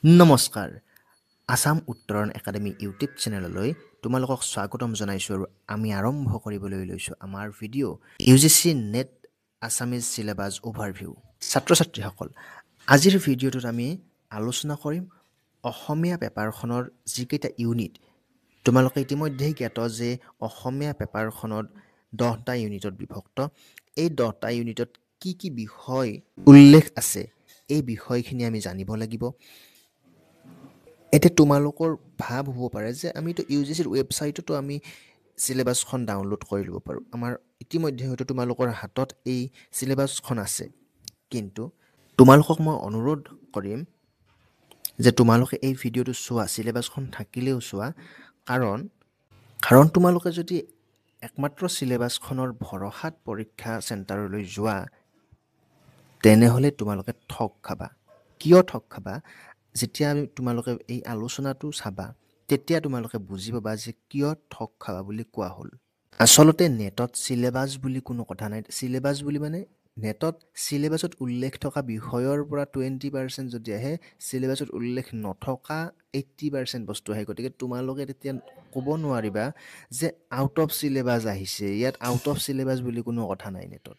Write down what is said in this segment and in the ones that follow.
নমস্কাৰ আসাম উত্তৰণ academy YouTube চেনেললৈ তোমালোকক স্বাগতম জনাইছোঁ আৰু আমি আৰম্ভ কৰিবলৈ লৈছোঁ আমাৰ video' UGC net Assamese syllabus overview. ছাত্ৰ ছাত্ৰীসকল, আজিৰ ভিডিঅ'টোত আমি আলোচনা কৰিম অসমীয়া পেপাৰখনৰ যিকেইটা ইউনিট। তোমালোকে ইতিমধ্যেই জ্ঞাত যে অসমীয়া পেপাৰখনত 10টা ইউনিটত বিভক্ত। এই 10টা ইউনিটত কি কি বিষয় উল্লেখ আছে এই বিষয়খিনি আমি জানিব লাগিব। এতিয়া তোমালোকৰ ভাৱ হ'ব পাৰে যে আমিতো UGCৰ ৱেবছাইটতো আমি চিলেবাছখন ডাউনলোড কৰি ল'ব পাৰোঁ। আমাৰ ইতিমধ্যে হয়তো তোমালোকৰ হাতত এই চিলেবাছখন আছে, কিন্তু তোমালোকক মই অনুৰোধ কৰিম যে তোমালোকে এই ভিডিঅ'টো চোৱা, চিলেবাছখন থাকিলেও চোৱা, কাৰণ তোমালোকে যদি একমাত্ৰ চিলেবাছখনৰ ভৰসাত পৰীক্ষা চেণ্টাৰলৈ যোৱা তেনেহ'লে তোমালোকে ঠগ খাবা। কিয় ঠগ খাবা? যেতিয়া তোমালোকে এই আলোচনাটো চাবা তেতিয়া তোমালোকে বুজি পাবা যে কিয় ঠগ খাবা বুলি কোৱা হ'ল। আচলতে নেটত চিলেবাছ বুলি কোনো কথা নাই। চিলেবাছ বুলি মানে নেটত চিলেবাছত উল্লেখ থকা বিষয়ৰ পৰা 20% যদি আহে, চিলেবাছত উল্লেখ নথকা 80% বস্তু আহে। গতিকে তোমালোকে তেতিয়া ক'ব নোৱাৰিবা যে আউট অফ চিলেবাছ আহিছে। ইয়াত আউট অফ চিলেবাছ বুলি কোনো কথা নাই নেটত।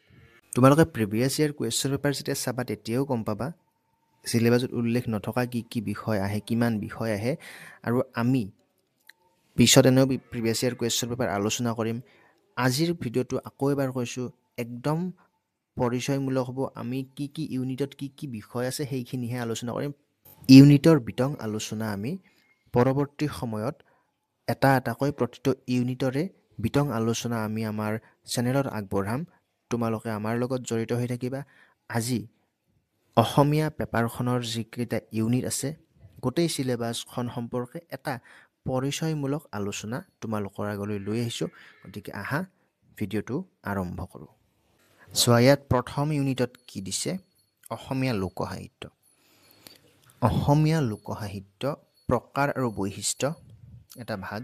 তোমালোকে প্ৰিভিয়াছ ইয়াৰ কুৱেশ্যন পেপাৰ যেতিয়া চাবা তেতিয়াও গম পাবা চিলেবাছত উল্লেখ নথকা কি কি বিষয় আহে, কিমান বিষয় আহে। আৰু আমি পিছত এনেও প্ৰিভিয়াছ ইয়াৰ কুৱেশ্যন পেপাৰ আলোচনা কৰিম। আজিৰ ভিডিঅ'টো আকৌ এবাৰ কৈছোঁ, একদম পৰিচয়মূলক হ'ব। আমি কি কি ইউনিটত কি কি বিষয় আছে সেইখিনিহে আলোচনা কৰিম। ইউনিটৰ বিতং আলোচনা আমি পৰৱৰ্তী সময়ত এটা এটাকৈ প্ৰতিটো ইউনিটৰে বিতং আলোচনা আমি আমাৰ চেনেলত আগবঢ়াম। তোমালোকে আমাৰ লগত জড়িত হৈ থাকিবা। আজি অসমীয়া পেপাৰখনৰ যিকেইটা ইউনিট আছে গোটেই চিলেবাছখন সম্পৰ্কে এটা পৰিচয়মূলক আলোচনা তোমালোকৰ আগলৈ লৈ আহিছোঁ। গতিকে আহা ভিডিঅ'টো আৰম্ভ কৰোঁ। চোৱা, ইয়াত প্ৰথম ইউনিটত কি দিছে? অসমীয়া লোকসাহিত্য। অসমীয়া লোকসাহিত্য প্ৰকাৰ আৰু বৈশিষ্ট্য এটা ভাগ।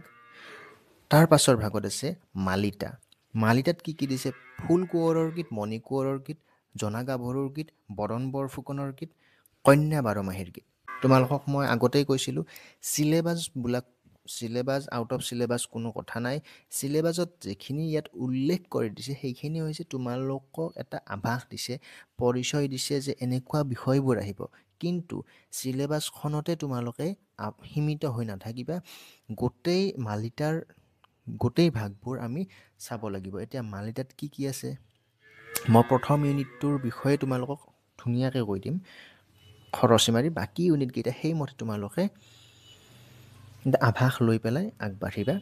তাৰ পাছৰ ভাগত আছে মালিতা। মালিতাত কি কি দিছে? ফুল কোঁৱৰৰ গীত, মণি কোঁৱৰৰ গীত, জনা গাভৰুৰ গীত, বদন বৰফুকনৰ গীত, কন্যা বাৰমাহীৰ গীত। তোমালোকক মই আগতেই কৈছিলোঁ চিলেবাছ আউট অফ চিলেবাছ কোনো কথা নাই। চিলেবাছত যিখিনি ইয়াত উল্লেখ কৰি দিছে সেইখিনি হৈছে তোমালোকক এটা আভাস দিছে, পৰিচয় দিছে যে এনেকুৱা বিষয়বোৰ আহিব। কিন্তু চিলেবাছখনতে তোমালোকে সীমিত হৈ নাথাকিবা। গোটেই মালিতাৰ গোটেই ভাগবোৰ আমি চাব লাগিব। এতিয়া মালিতাত কি কি আছে মই প্ৰথম ইউনিটটোৰ বিষয়ে তোমালোকক ধুনীয়াকৈ কৈ দিম খৰচি মাৰি। বাকী ইউনিটকেইটা সেইমতে তোমালোকে আভাস লৈ পেলাই আগবাঢ়িবা।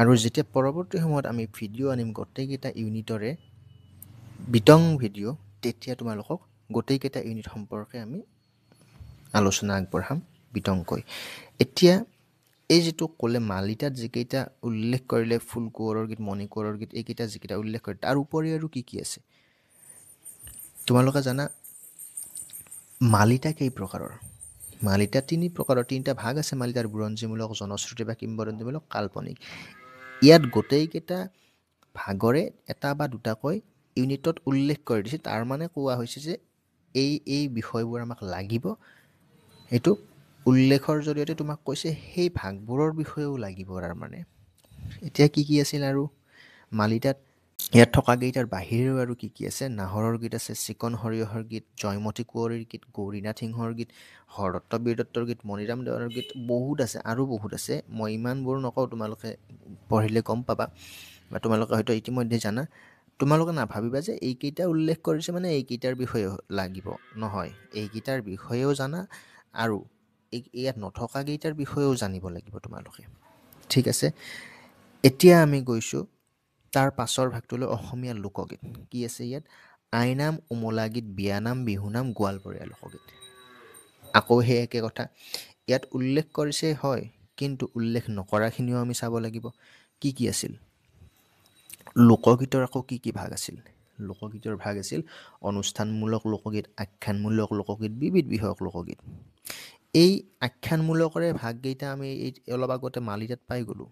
আৰু যেতিয়া পৰৱৰ্তী সময়ত আমি ভিডিঅ' আনিম গোটেইকেইটা ইউনিটৰে বিতং ভিডিঅ', তেতিয়া তোমালোকক গোটেইকেইটা ইউনিট সম্পৰ্কে আমি আলোচনা আগবঢ়াম বিতংকৈ। এতিয়া এই যিটো ক'লে মালিতাত যিকেইটা উল্লেখ কৰিলে, ফুল কোঁৱৰৰ গীত, মণি কোঁৱৰৰ গীত, এইকেইটা যিকেইটা উল্লেখ কৰে তাৰ উপৰি আৰু কি কি আছে তোমালোকে জানা? মালিতা কেই প্ৰকাৰৰ? মালিতা 3 প্ৰকাৰৰ, 3টা ভাগ আছে মালিতাৰ: বুৰঞ্জীমূলক, জনশ্ৰুতি বা কিম্বদন্তিমূলক, কাল্পনিক। ইয়াত গোটেইকেইটা ভাগৰে এটা বা দুটাকৈ ইউনিটত উল্লেখ কৰি দিছে। তাৰ মানে কোৱা হৈছে যে এই বিষয়বোৰ আমাক লাগিব। এইটো উল্লেখৰ জৰিয়তে তোমাক কৈছে সেই ভাগবোৰৰ বিষয়েও লাগিব তাৰমানে। এতিয়া কি কি আছিল আৰু মালিতাত? ইয়াত থকা কেইটাৰ বাহিৰেও আৰু কি কি আছে? নাহৰৰ গীত আছে, চিকন সৰিয়হৰ গীত, জয়মতী কুঁৱৰীৰ গীত, গৌৰীনাথ সিংহৰ গীত, হৰদত্ত বীৰদত্তৰ গীত, মণিৰাম দেৱানৰ গীত, বহুত আছে আৰু বহুত আছে। মই ইমানবোৰ নকওঁ, তোমালোকে পঢ়িলে গম পাবা বা তোমালোকে হয়তো ইতিমধ্যে জানা। তোমালোকে নাভাবিবা যে এইকেইটা উল্লেখ কৰিছে মানে এইকেইটাৰ বিষয়ে লাগিব, নহয়। এইকেইটাৰ বিষয়েও জানা আৰু ইয়াত নথকা কেইটাৰ বিষয়েও জানিব লাগিব তোমালোকে। ঠিক আছে, এতিয়া আমি গৈছোঁ তাৰ পাছৰ ভাগটোলৈ, অসমীয়া লোকগীত। কি আছে ইয়াত? আইনাম, উমলা গীত, বিয়ানাম, বিহুনাম, গোৱালপৰীয়া লোকগীত। আকৌ সেই একে কথা, ইয়াত উল্লেখ কৰিছে হয়, কিন্তু উল্লেখ নকৰাখিনিও আমি চাব লাগিব। কি কি আছিল? লোকগীতৰ আকৌ কি কি ভাগ আছিল? লোকগীতৰ ভাগ আছিল অনুষ্ঠানমূলক লোকগীত, আখ্যানমূলক লোকগীত, বিবিধ বিষয়ক লোকগীত। এই আখ্যানমূলকৰে ভাগকেইটা আমি অলপ আগতে মালিতাত পাই গ'লোঁ।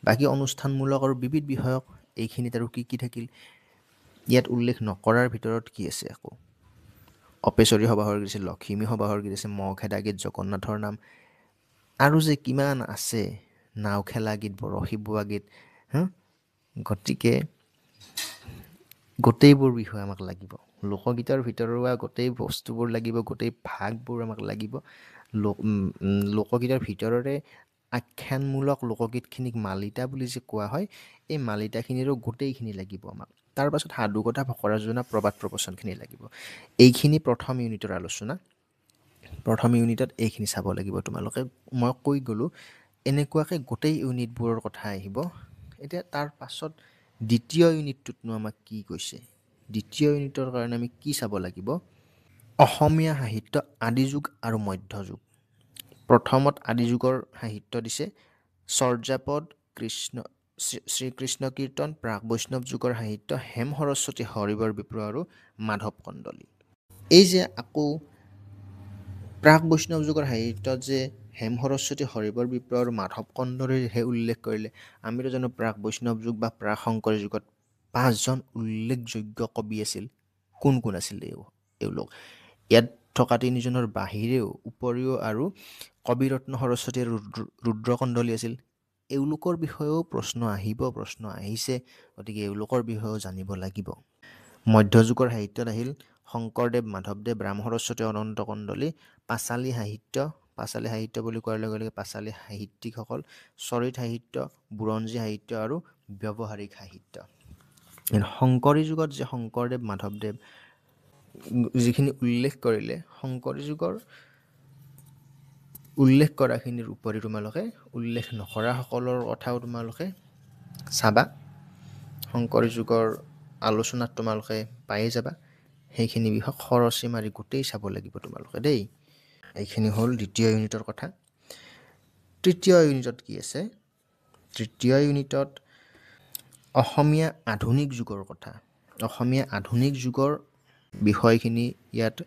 বাকী অনুষ্ঠানমূলক আৰু বিবিধ বিষয়ক এইখিনিত আৰু কি কি থাকিল? ইয়াত উল্লেখ নকৰাৰ ভিতৰত কি আছে আকৌ অপেশ্বৰী সবাহৰ গীত আছে, লখিমী সবাহৰ গীত আছে, মহখেদা গীত, জগন্নাথৰ নাম আৰু যে কিমান আছে, নাও খেলা গীত, বৰশী বোৱা গীত। গতিকে গোটেইবোৰ বিষয় আমাক লাগিব। লোকগীতৰ ভিতৰুৱা গোটেই বস্তুবোৰ লাগিব, গোটেই ভাগবোৰ আমাক লাগিব। লোকগীতৰ ভিতৰৰে আখ্যানমূলক লোকগীতখিনিক মালিতা বুলি যে কোৱা হয়, এই মালিতাখিনিৰো গোটেইখিনি লাগিব আমাক। তাৰ পাছত সাধুকথা, ফকৰা যোজনা, প্ৰবাদ প্ৰবচনখিনি লাগিব। এইখিনি প্ৰথম ইউনিটৰ আলোচনা। প্ৰথম ইউনিটত এইখিনি চাব লাগিব তোমালোকে। মই কৈ গ'লোঁ এনেকুৱাকৈ গোটেই ইউনিটবোৰৰ কথা আহিব। এতিয়া তাৰ পাছত দ্বিতীয় ইউনিটটোতনো আমাক কি কৈছে? দ্বিতীয় ইউনিটৰ কাৰণে আমি কি চাব লাগিব? অসমীয়া সাহিত্য আদিযুগ আৰু মধ্যযুগ। প্ৰথমত আদিযুগৰ সাহিত্য দিছে, চৰ্যাপদ, শ্ৰীকৃষ্ণ কীৰ্তন, প্ৰাক বৈষ্ণৱ যুগৰ সাহিত্য, হেম সৰস্বতী, হৰিবৰ বিপ্ৰ আৰু মাধৱ কন্দলী। এই যে আকৌ প্ৰাক বৈষ্ণৱ যুগৰ সাহিত্যত যে হেম সৰস্বতী, হৰিবৰ বিপ্ৰ আৰু মাধৱ কন্দলীৰহে উল্লেখ কৰিলে, আমিতো জানো প্ৰাক বৈষ্ণৱ যুগ বা প্ৰাক শংকৰ যুগত 5জন উল্লেখযোগ্য কবি আছিল। কোন কোন আছিল এওঁলোক? ইয়াত থকা 3জনৰ বাহিৰেও উপৰিও আৰু কবিৰত্ন সৰস্বতী আৰু ৰুদ্ৰকন্দলী আছিল। এওঁলোকৰ বিষয়েও প্ৰশ্ন আহিব, প্ৰশ্ন আহিছে। গতিকে এওঁলোকৰ বিষয়েও জানিব লাগিব। মধ্যযুগৰ সাহিত্যত আহিল শংকৰদেৱ, মাধৱদেৱ, ৰাম সৰস্বতী, অনন্ত কন্দলী। পাঁচালী সাহিত্য বুলি কোৱাৰ লগে লগে পাঁচালী সাহিত্যিকসকল, চৰিত সাহিত্য, বুৰঞ্জী সাহিত্য আৰু ব্যৱহাৰিক সাহিত্য। শংকৰী যুগত যে শংকৰদেৱ, মাধৱদেৱ যিখিনি উল্লেখ কৰিলে, শংকৰী যুগৰ উল্লেখ কৰাখিনিৰ উপৰি তোমালোকে উল্লেখ নকৰাসকলৰ কথাও তোমালোকে চাবা। শংকৰী যুগৰ আলোচনাত তোমালোকে পায়ে যাবা। সেইখিনি বিষয় খৰচি মাৰি গোটেই চাব লাগিব তোমালোকে দেই। এইখিনি হ'ল দ্বিতীয় ইউনিটৰ কথা। তৃতীয় ইউনিটত কি আছে? তৃতীয় ইউনিটত অসমীয়া আধুনিক যুগৰ কথা। অসমীয়া আধুনিক যুগৰ বিষয়খিনি ইয়াত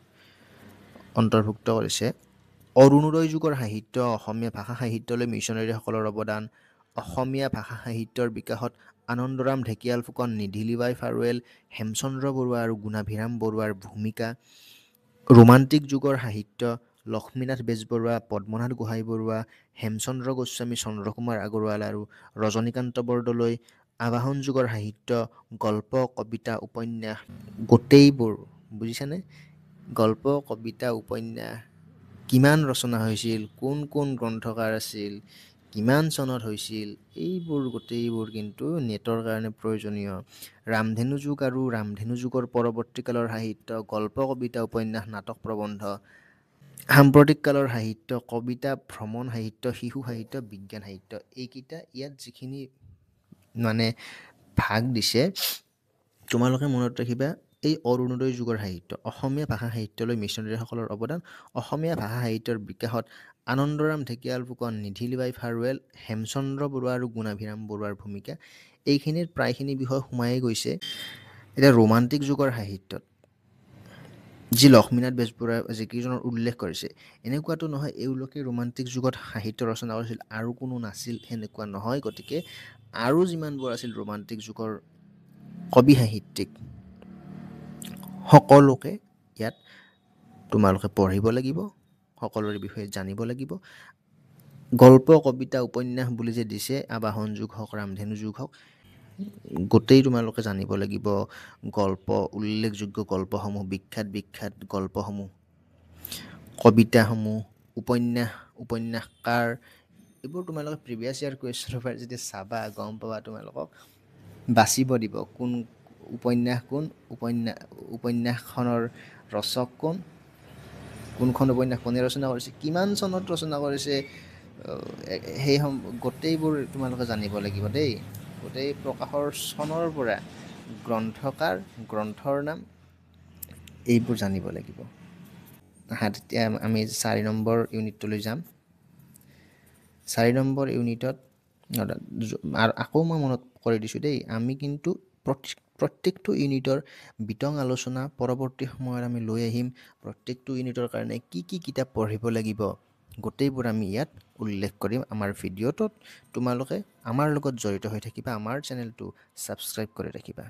অন্তৰ্ভুক্ত কৰিছে। অৰুণোদয় যুগৰ সাহিত্য, অসমীয়া ভাষা সাহিত্যলৈ মিছনেৰীসকলৰ অৱদান, অসমীয়া ভাষা সাহিত্যৰ বিকাশত আনন্দৰাম ঢেকিয়াল ফুকন, নিধিলিবাই ফাৰুৱেল, হেমচন্দ্ৰ বৰুৱা আৰু গুণাভিৰাম বৰুৱাৰ ভূমিকা। ৰোমান্টিক যুগৰ সাহিত্য, লক্ষ্মীনাথ বেজবৰুৱা, পদ্মনাথ গোহাঁই বৰুৱা, হেমচন্দ্ৰ গোস্বামী, চন্দ্ৰকুমাৰ আগৰৱাল আৰু ৰজনীকান্ত বৰদলৈ। আবাহন যুগৰ সাহিত্য, গল্প, কবিতা, উপন্যাস, গোটেইবোৰ বুজিছানে? গল্প, কবিতা, উপন্যাস কিমান ৰচনা হৈছিল, কোন কোন গ্ৰন্থকাৰ আছিল, কিমান চনত হৈছিল, এইবোৰ গোটেইবোৰ কিন্তু নেটৰ কাৰণে প্ৰয়োজনীয়। ৰামধেনু যুগ আৰু ৰামধেনু যুগৰ পৰৱৰ্তীকালৰ সাহিত্য, গল্প, কবিতা, উপন্যাস, নাটক, প্ৰবন্ধ। সাম্প্ৰতিক কালৰ সাহিত্য, কবিতা, ভ্ৰমণ সাহিত্য, শিশু সাহিত্য, বিজ্ঞান সাহিত্য। এইকেইটা ইয়াত যিখিনি মানে ভাগ দিছে, তোমালোকে মনত ৰাখিবা। এই অৰুণোদয় যুগৰ সাহিত্য, অসমীয়া ভাষা সাহিত্যলৈ মিছনেৰীসকলৰ অৱদান, অসমীয়া ভাষা সাহিত্যৰ বিকাশত আনন্দৰাম ঢেকিয়াল ফুকন, নিধিলিবাই ফাৰুৱেল, হেমচন্দ্ৰ বৰুৱা আৰু গুণাভিৰাম বৰুৱাৰ ভূমিকা। এইখিনিৰ প্ৰায়খিনি বিষয় সোমাই গৈছে। এতিয়া ৰোমান্টিক যুগৰ সাহিত্যত যি লক্ষ্মীনাথ বেজবৰুৱাই যিকেইজনৰ উল্লেখ কৰিছে, এনেকুৱাতো নহয় এওঁলোকে ৰোমান্টিক যুগত সাহিত্য ৰচনা কৰিছিল আৰু কোনো নাছিল, সেনেকুৱা নহয়। গতিকে আৰু যিমানবোৰ আছিল ৰোমান্টিক যুগৰ কবি সাহিত্যিক, সকলোকে ইয়াত তোমালোকে পঢ়িব লাগিব, সকলোৰে বিষয়ে জানিব লাগিব। গল্প, কবিতা, উপন্যাস বুলি যে দিছে, আবাহন যুগ হওক, ৰামধেনু যুগ হওক, গোটেই তোমালোকে জানিব লাগিব। গল্প, উল্লেখযোগ্য গল্পসমূহ, বিখ্যাত গল্পসমূহ, কবিতাসমূহ, উপন্যাসকাৰ, এইবোৰ তোমালোকে প্ৰিভিয়াছ ইয়াৰ কুৱেশ্যনৰ পৰা যেতিয়া চাবা গম পাবা, তোমালোকক বাচিব দিব কোন উপন্যাস, উপন্যাসখনৰ ৰচক কোনখন উপন্যাস কোনে ৰচনা কৰিছে, কিমান চনত ৰচনা কৰিছে, সেই গোটেইবোৰ তোমালোকে জানিব লাগিব দেই। গোটেই প্ৰকাশৰ চনৰ পৰা গ্ৰন্থকাৰ, গ্ৰন্থৰ নাম, এইবোৰ জানিব লাগিব। তেতিয়া আমি 4 নম্বৰ ইউনিটটোলৈ যাম। 4 নম্বৰ ইউনিটত আকৌ মই মনত কৰি দিছোঁ দেই, আমি কিন্তু প্ৰত্যেকটো ইউনিটৰ বিতং আলোচনা পৰৱৰ্তী সময়ত আমি লৈ আহিম। প্ৰত্যেকটো ইউনিটৰ কাৰণে কি কি কিতাপ পঢ়িব লাগিব, গোটেইবোৰ আমি ইয়াত উল্লেখ কৰিম আমাৰ ভিডিঅ'টোত। তোমালোকে আমাৰ লগত জড়িত হৈ থাকিবা, আমাৰ চেনেলটো ছাবস্ক্ৰাইব কৰি ৰাখিবা।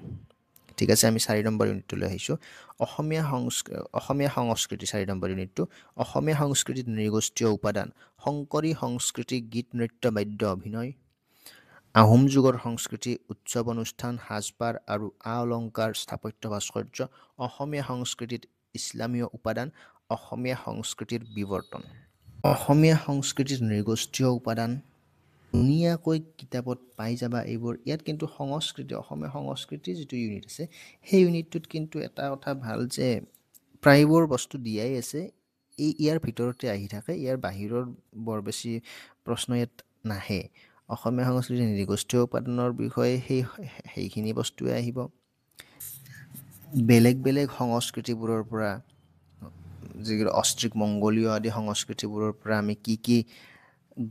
ঠিক আছে, আমি 4 নম্বৰ ইউনিটলৈ আহিছোঁ। অসমীয়া সংস্কৃতি 4 নম্বৰ ইউনিটটো। অসমীয়া সংস্কৃতিত নৃগোষ্ঠীয় উপাদান, শংকৰী সংস্কৃতি, গীত, নৃত্য, বাদ্য, অভিনয়। আহোম যুগৰ সংস্কৃতি, উৎসৱ অনুষ্ঠান, সাজপাৰ আৰু আ অলংকাৰ, স্থাপত্য ভাস্কৰ্য। অসমীয়া সংস্কৃতিত ইছলামীয় উপাদান, অসমীয়া সংস্কৃতিৰ বিৱৰ্তন। অসমীয়া সংস্কৃতিত নৃগোষ্ঠীয় উপাদান ধুনীয়াকৈ কিতাপত পাই যাবা এইবোৰ। ইয়াত কিন্তু অসমীয়া সংস্কৃতিৰ যিটো ইউনিট আছে সেই ইউনিটটোত কিন্তু এটা কথা ভাল যে প্ৰায়বোৰ বস্তু দিয়াই আছে, ইয়াৰ ভিতৰতে আহি থাকে, ইয়াৰ বাহিৰৰ বৰ বেছি প্ৰশ্ন ইয়াত নাহে। অসমীয়া সংস্কৃতিৰ নৃগোষ্ঠীয় উপাদানৰ বিষয়ে সেইখিনি বস্তুৱে আহিব। বেলেগ বেলেগ সংস্কৃতিবোৰৰ পৰা, যিবোৰ অষ্ট্ৰিক মংগোলীয় আদি সংস্কৃতিবোৰৰ পৰা আমি কি কি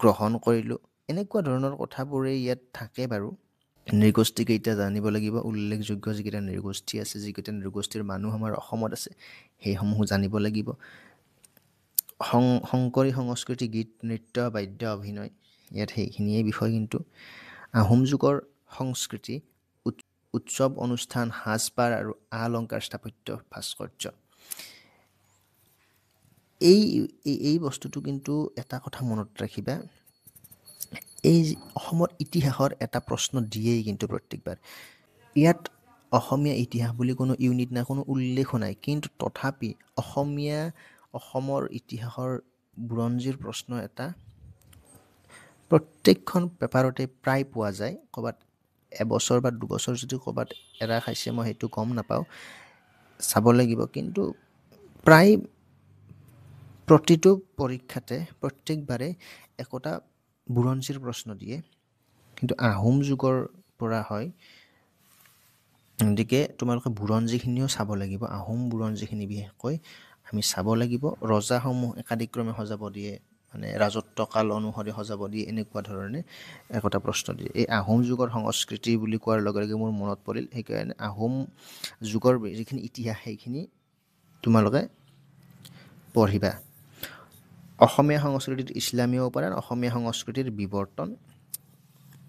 গ্ৰহণ কৰিলোঁ, এনেকুৱা ধৰণৰ কথাবোৰেই ইয়াত থাকে বাৰু। নৃগোষ্ঠী কেইটা জানিব লাগিব, উল্লেখযোগ্য যিকেইটা নৃগোষ্ঠী আছে, যিকেইটা নৃগোষ্ঠীৰ মানুহ আমাৰ অসমত আছে সেইসমূহ জানিব লাগিব। শংকৰী সংস্কৃতি, গীত, নৃত্য, বাদ্য, অভিনয়, ইয়াত সেইখিনিয়ে বিষয়। কিন্তু আহোম যুগৰ সংস্কৃতি, উৎসৱ অনুষ্ঠান, সাজপাৰ আৰু আ অলংকাৰ, স্থাপত্য ভাস্কৰ্য। এই বস্তুটো কিন্তু এটা কথা মনত ৰাখিবা, এই অসমৰ ইতিহাসৰ এটা প্ৰশ্ন দিয়েই কিন্তু প্ৰত্যেকবাৰ। ইয়াত অসমীয়া ইতিহাস বুলি কোনো ইউনিট নাই, কোনো উল্লেখো নাই, কিন্তু তথাপি অসমৰ ইতিহাসৰ বুৰঞ্জীৰ প্ৰশ্ন এটা প্ৰত্যেকখন পেপাৰতে প্ৰায় পোৱা যায়। ক'ৰবাত এবছৰ বা দুবছৰ যদি ক'ৰবাত এৰা খাইছে মই সেইটো গম নাপাওঁ, চাব লাগিব। কিন্তু প্ৰায় প্ৰতিটো পৰীক্ষাতে প্ৰত্যেকবাৰে একোটা বুৰঞ্জীৰ প্ৰশ্ন দিয়ে, কিন্তু আহোম যুগৰ পৰা হয়। গতিকে তোমালোকে বুৰঞ্জীখিনিও চাব লাগিব, আহোম বুৰঞ্জীখিনি বিশেষকৈ আমি চাব লাগিব। ৰজাসমূহ একাদিক্ৰমে সজাব দিয়ে, মানে ৰাজত্বকাল অনুসৰি সজাব দিয়ে, এনেকুৱা ধৰণে একোটা প্ৰশ্ন দিয়ে। এই আহোম যুগৰ সংস্কৃতি বুলি কোৱাৰ লগে লগে মোৰ মনত পৰিল, সেইকাৰণে আহোম যুগৰ যিখিনি ইতিহাস সেইখিনি তোমালোকে পঢ়িবা। অসমীয়া সংস্কৃতিত ইছলামীয় উপাদান, অসমীয়া সংস্কৃতিৰ বিৱৰ্তন,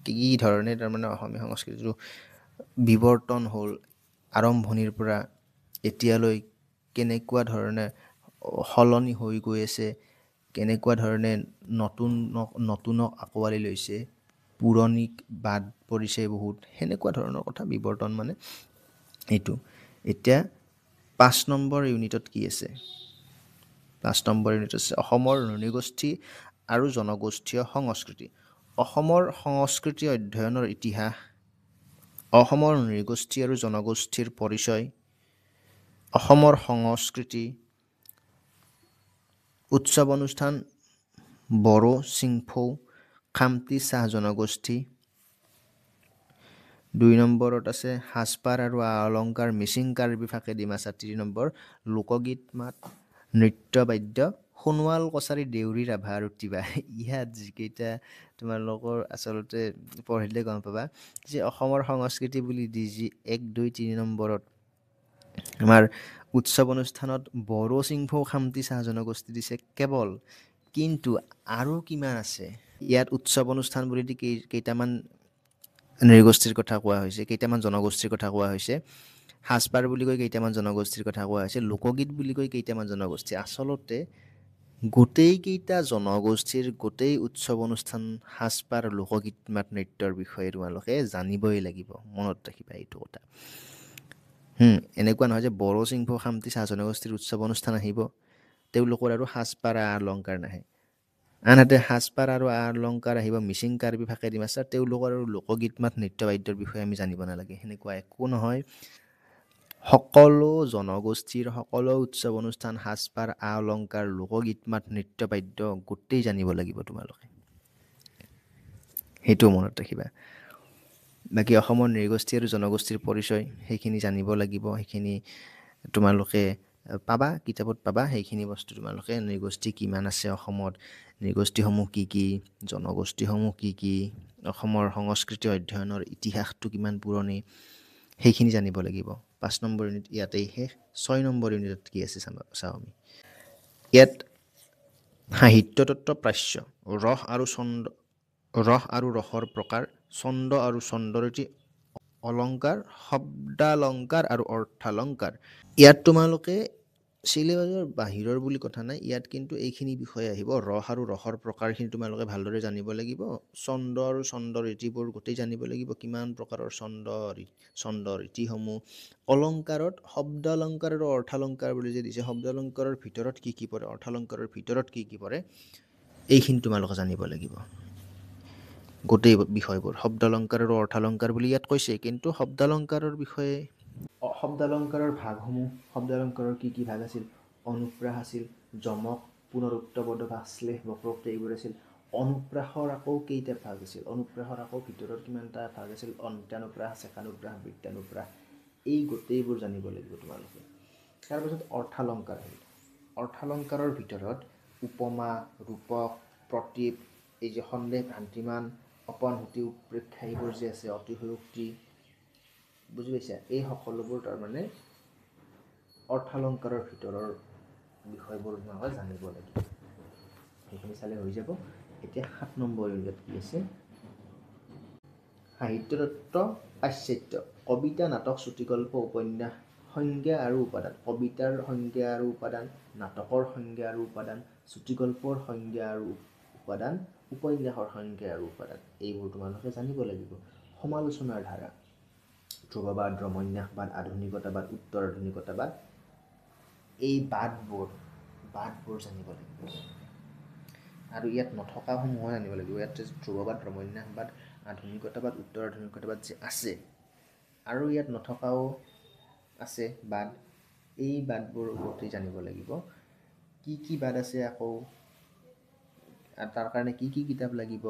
কি ধৰণে তাৰমানে অসমীয়া সংস্কৃতিটো বিৱৰ্তন হ'ল, আৰম্ভণিৰ পৰা এতিয়ালৈ কেনেকুৱা ধৰণে সলনি হৈ গৈ আছে, কেনেকুৱা ধৰণে নতুনক আঁকোৱালি লৈছে, পুৰণিক বাদ পৰিছে বহুত, সেনেকুৱা ধৰণৰ কথা। বিৱৰ্তন মানে এইটো। এতিয়া 5 নম্বৰ ইউনিটত কি আছে? 5 নম্বৰ ইউনিট আছে অসমৰ নৃগোষ্ঠী আৰু জনগোষ্ঠীয় সংস্কৃতি। অসমৰ সংস্কৃতি অধ্যয়নৰ ইতিহাস, অসমৰ নৃগোষ্ঠী আৰু জনগোষ্ঠীৰ পৰিচয়, অসমৰ সংস্কৃতি, উৎসৱ অনুষ্ঠান, বড়ো, চিংফৌ, খামতি, চাহ জনগোষ্ঠী। 2 নম্বৰত আছে সাজপাৰ আৰু আ অলংকাৰ, মিচিং, কাৰ্বি, ফাকে, ডিমাছা। 3 নম্বৰ লোকগীত, মাত, নৃত্য, বাদ্য, সোণোৱাল, কছাৰী, দেউৰী, ৰাভা আৰু তিৱা। ইয়াত যিকেইটা তোমালোকৰ আচলতে পঢ়িলে গম পাবা যে অসমৰ সংস্কৃতি বুলি দি যি 1, 2, 3 নম্বৰত আমাৰ উৎসৱ অনুষ্ঠানত বড়ো, চিংফৌ, খামতি, চাহ জনগোষ্ঠী দিছে কেৱল, কিন্তু আৰু কিমান আছে? ইয়াত উৎসৱ অনুষ্ঠান বুলি দি কেইটামান নৃগোষ্ঠীৰ কথা কোৱা হৈছে, কেইটামান জনগোষ্ঠীৰ কথা কোৱা হৈছে। সাজপাৰ বুলি কৈ কেইটামান জনগোষ্ঠীৰ কথা কোৱা হৈছে। লোকগীত বুলি কৈ কেইটামান জনগোষ্ঠী। আচলতে গোটেইকেইটা জনগোষ্ঠীৰ গোটেই উৎসৱ অনুষ্ঠান, সাজপাৰ, লোকগীত, মাত, নৃত্যৰ বিষয়ে তোমালোকে জানিবই লাগিব। মনত ৰাখিবা এইটো কথা। এনেকুৱা নহয় যে বড়ো, চিংফৌ, খামতি, চাহ জনগোষ্ঠীৰ উৎসৱ অনুষ্ঠান আহিব, তেওঁলোকৰ আৰু সাজপাৰ আ অলংকাৰ নাহে। আনহাতে সাজপাৰ আৰু আ অলংকাৰ আহিব মিচিং, কাৰ্বি, ফাকে, ডিমাছা, তেওঁলোকৰ আৰু লোকগীত, মাত, নৃত্য, বাদ্যৰ বিষয়ে আমি জানিব নালাগে। সেনেকুৱা একো নহয়। সকলো জনগোষ্ঠীৰ সকলো উৎসৱ অনুষ্ঠান, সাজপাৰ, আ অলংকাৰ, লোকগীত, মাত, নৃত্য, বাদ্য গোটেই জানিব লাগিব তোমালোকে, সেইটো মনত ৰাখিবা। বাকী অসমৰ নৃগোষ্ঠী আৰু জনগোষ্ঠীৰ পৰিচয় সেইখিনি জানিব লাগিব, সেইখিনি তোমালোকে পাবা, কিতাপত পাবা। সেইখিনি বস্তু তোমালোকে নৃগোষ্ঠী কিমান আছে অসমত, নৃগোষ্ঠীসমূহ কি কি, জনগোষ্ঠীসমূহ কি কি, অসমৰ সংস্কৃতি অধ্যয়নৰ ইতিহাসটো কিমান পুৰণি, সেইখিনি জানিব লাগিব। 5 নম্বৰ ইউনিট ইয়াতেই শেষ। 6 নম্বৰ ইউনিটত কি আছে চাওঁ আমি। ইয়াত সাহিত্য তত্ত্ব, প্ৰাচ্য, ৰস আৰু ৰসৰ প্ৰকাৰ, ছন্দ আৰু ছন্দৰীতি, অলংকাৰ, শব্দালংকাৰ আৰু অർത്থালংকাৰ। ইয়াত তোমালোকে চিলেবাছৰ বাহিৰৰ বুলি কথা নাই, ইয়াত কিন্তু এইখিনি বিষয়ে আহিব। ৰস আৰু ৰসৰ প্ৰকাৰখিনি তোমালোকে ভালদৰে জানিব লাগিব। ছন্দ আৰু ছন্দ ৰীতিবোৰ গোটেই জানিব লাগিব, কিমান প্ৰকাৰৰ ছন্দ ৰীতিসমূহ। অলংকাৰত শব্দালংকাৰ আৰু অർത്থালংকাৰ বুলি যে দিছে, শব্দালংকাৰৰ ভিতৰত কি কি পৰে, অৰ্থালংকাৰৰ ভিতৰত কি কি পৰে, এইখিনি তোমালোকে জানিব লাগিব। গোটেই বিষয়বোৰ শব্দালংকাৰ আৰু অർത്থালংকাৰ বুলি ইয়াত কৈছে, কিন্তু শব্দালংকাৰৰ বিষয়ে শব্দালংকাৰৰ ভাগসমূহ, শব্দালংকাৰৰ কি কি ভাগ আছিল, অনুপ্ৰাস আছিল, যমক, পুনৰুক্ত পদভাগ, শ্লেষ, বক্ৰোক্ত এইবোৰ আছিল। অনুপ্ৰাসৰ আকৌ কেইটা ভাগ আছিল, অনুপ্ৰাসৰ আকৌ ভিতৰত কিমানটা ভাগ আছিল, অন্ত্যানুপ্ৰাস, শেষানুপ্ৰাস, বৃত্তানুপ্ৰাস, এই গোটেইবোৰ জানিব লাগিব তোমালোকে। তাৰপিছত অৰ্থালংকাৰ আহিল। অৰ্থালংকাৰৰ ভিতৰত উপমা, ৰূপক, প্ৰতীপ, এই যে সন্দেহ, ভ্ৰান্তিমান, অপনহুতি, উৎপ্ৰেক্ষা এইবোৰ যে আছে, অতিশয়োক্তি, বুজি পাইছা, এই সকলোবোৰ তাৰমানে অৰ্থালংকাৰৰ ভিতৰৰ বিষয়বোৰ তোমালোকে জানিব লাগিব। সেইখিনি চালে হৈ যাব। এতিয়া 7 নম্বৰ ইউনিট কি আছে, সাহিত্য তত্ত্ব, পাশ্চাত্য, কবিতা, নাটক, চুটিগল্প, উপন্যাস, সংজ্ঞা আৰু উপাদান। কবিতাৰ সংজ্ঞা আৰু উপাদান, নাটকৰ সংজ্ঞা আৰু উপাদান, চুটিগল্পৰ সংজ্ঞা আৰু উপাদান, উপন্যাসৰ সংজ্ঞা আৰু উপাদান, এইবোৰ তোমালোকে জানিব লাগিব। সমালোচনাৰ ধাৰা, ধ্ৰুৱবাদ, ৰমন্যাসবাদ, আধুনিকতাবাদ, উত্তৰ আধুনিকতাবাদ, এই বাদবোৰ জানিব লাগিব। আৰু ইয়াত নথকাসমূহো জানিব লাগিব। ইয়াত ধ্ৰুৱবাদ, ৰমন্যাসবাদ, আধুনিকতাবাদ, উত্তৰ আধুনিকতাবাদ যে আছে, আৰু ইয়াত নথকাও আছে বাদ, এই বাদবোৰ গোটেই জানিব লাগিব। কি কি বাদ আছে, আকৌ তাৰ কাৰণে কি কি কিতাপ লাগিব,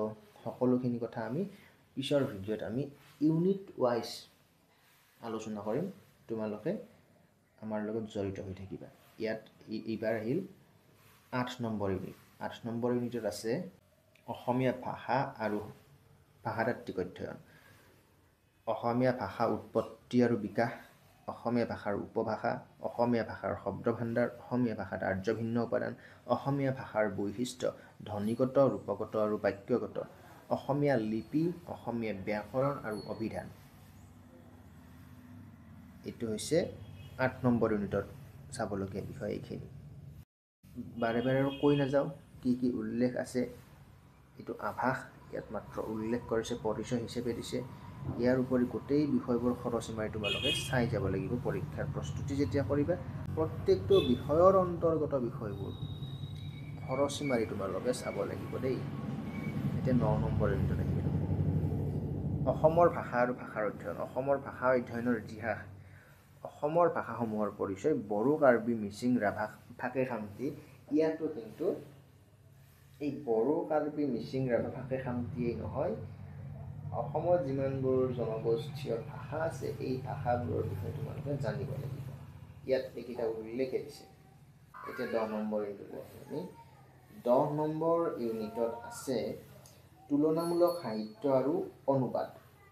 সকলোখিনি কথা আমি পিছৰ ভিডিঅ'ত আমি ইউনিট ৱাইজ আলোচনা কৰিম। তোমালোকে আমাৰ লগত জড়িত হৈ থাকিবা। ইয়াত এইবাৰ আহিল 8 নম্বৰ ইউনিট। 8 নম্বৰ ইউনিটত আছে অসমীয়া ভাষা আৰু ভাষাতাত্ত্বিক অধ্যয়ন, অসমীয়া ভাষা উৎপত্তি আৰু বিকাশ, অসমীয়া ভাষাৰ উপভাষা, অসমীয়া ভাষাৰ শব্দভাণ্ডাৰ, অসমীয়া ভাষাত আৰ্য ভিন্ন উপাদান, অসমীয়া ভাষাৰ বৈশিষ্ট্য, ধ্বনিগত, ৰূপগত আৰু বাক্যগত, অসমীয়া লিপি, অসমীয়া ব্যাকৰণ আৰু অভিধান। এইটো হৈছে 8 নম্বৰ ইউনিটত চাবলগীয়া বিষয়। এইখিনি বাৰে বাৰে আৰু কৈ নাযাওঁ কি কি উল্লেখ আছে। এইটো আভাস, ইয়াত মাত্ৰ উল্লেখ কৰিছে, পৰিচয় হিচাপে দিছে। ইয়াৰ উপৰি গোটেই বিষয়বোৰ খৰচি মাৰি তোমালোকে চাই যাব লাগিব। পৰীক্ষাৰ প্ৰস্তুতি যেতিয়া কৰিবা, প্ৰত্যেকটো বিষয়ৰ অন্তৰ্গত বিষয়বোৰ খৰচি মাৰি তোমালোকে চাব লাগিব দেই। এতিয়া 9 নম্বৰ ইউনিটত আহিব, অসমৰ ভাষা আৰু ভাষাৰ অধ্যয়ন, অসমৰ ভাষা অধ্যয়নৰ ইতিহাস, অসমৰ ভাষাসমূহৰ পৰিচয়, বড়ো, কাৰ্বি, মিচিং, ৰাভা, ফাকে খামতি। ইয়াতো কিন্তু এই বড়ো, কাৰ্বি, মিচিং, ৰাভা, ফাকে খামতিয়েই নহয়, অসমত যিমানবোৰ জনগোষ্ঠীয় ভাষা আছে, এই ভাষাবোৰৰ বিষয়ে তোমালোকে জানিব লাগিব। ইয়াত এইকেইটা উল্লেখে দিছে। এতিয়া 10 নম্বৰ ইউনিটত আমি 10 নম্বৰ ইউনিটত আছে তুলনামূলক সাহিত্য আৰু অনুবাদ।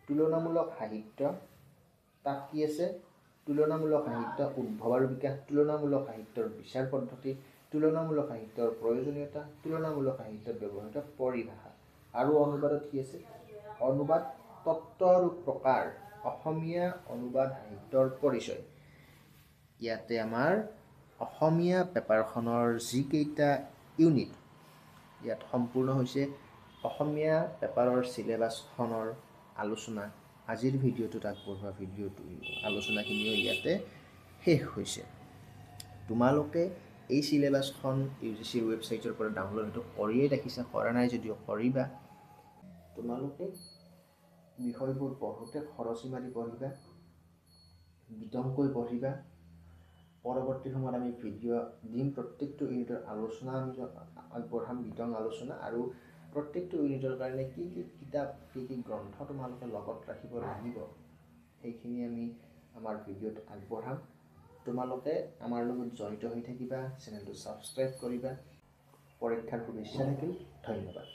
তুলনামূলক সাহিত্য, তাত কি আছে, তুলনামূলক সাহিত্য উদ্ভৱ আৰু বিকাশ, তুলনামূলক সাহিত্যৰ বিচাৰ পদ্ধতি, তুলনামূলক সাহিত্যৰ প্ৰয়োজনীয়তা, তুলনামূলক সাহিত্যত ব্যৱহৃত পৰিভাষা। আৰু অনুবাদত কি আছে, অনুবাদ তত্ত্ব আৰু প্ৰকাৰ, অসমীয়া অনুবাদ সাহিত্যৰ পৰিচয়। ইয়াতে আমাৰ অসমীয়া পেপাৰখনৰ যিকেইটা ইউনিট ইয়াত সম্পূৰ্ণ হৈছে, অসমীয়া পেপাৰৰ চিলেবাছখনৰ আলোচনা, আজিৰ ভিডিঅ'টোত আগবঢ়োৱা আলোচনাখিনিও ইয়াতে শেষ হৈছে। তোমালোকে এই চিলেবাছখন UGCৰ ৱেবছাইটৰ পৰা ডাউনলোড হয়তো কৰিয়েই ৰাখিছা, কৰা নাই যদিও কৰিবা। তোমালোকে বিষয়বোৰ পঢ়োঁতে খৰচি মাৰি পঢ়িবা, বিতংকৈ পঢ়িবা। পৰৱৰ্তী সময়ত আমি ভিডিঅ' দিম, প্ৰত্যেকটো ইউনিটৰ আলোচনা আমি আগবঢ়াম, বিতং আলোচনা, আৰু প্ৰত্যেকটো ইউনিটৰ কাৰণে কি কি কিতাপ, কি কি গ্ৰন্থ তোমালোকে লগত ৰাখিব লাগিব, সেইখিনি আমি আমাৰ ভিডিঅ'ত আগবঢ়াম। তোমালোকে আমাৰ লগত জড়িত হৈ থাকিবা, চেনেলটো ছাবস্ক্ৰাইব কৰিবা। পৰীক্ষাৰ শুভেচ্ছা থাকিল, ধন্যবাদ।